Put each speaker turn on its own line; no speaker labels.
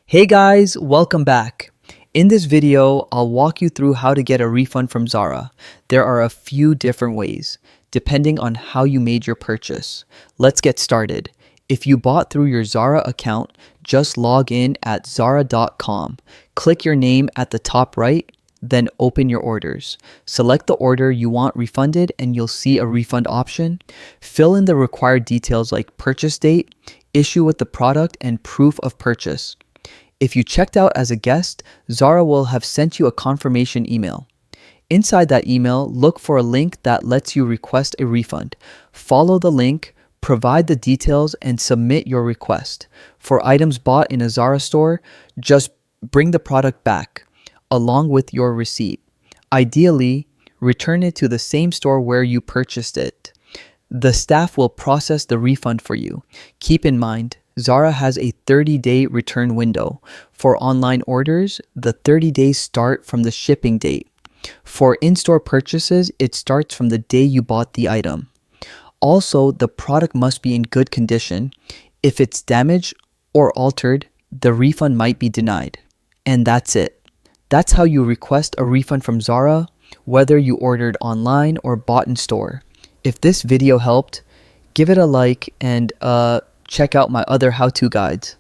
Hey guys, welcome back. In this video, I'll walk you through how to get a refund from Zara. There are a few different ways, depending on how you made your purchase. Let's get started. If you bought through your Zara account, just log in at zara.com. Click your name at the top right, then open your orders. Select the order you want refunded and you'll see a refund option. Fill in the required details like purchase date, issue with the product, and proof of purchase. If you checked out as a guest, Zara will have sent you a confirmation email. Inside that email, look for a link that lets you request a refund. Follow the link, provide the details, and submit your request. For items bought in a Zara store, just bring the product back, along with your receipt. Ideally, return it to the same store where you purchased it. The staff will process the refund for you. Keep in mind, Zara has a 30-day return window. For online orders, the 30 days start from the shipping date. For in-store purchases, it starts from the day you bought the item. Also, the product must be in good condition. If it's damaged or altered, the refund might be denied. And that's it. That's how you request a refund from Zara, whether you ordered online or bought in store. If this video helped, give it a like and check out my other how-to guides.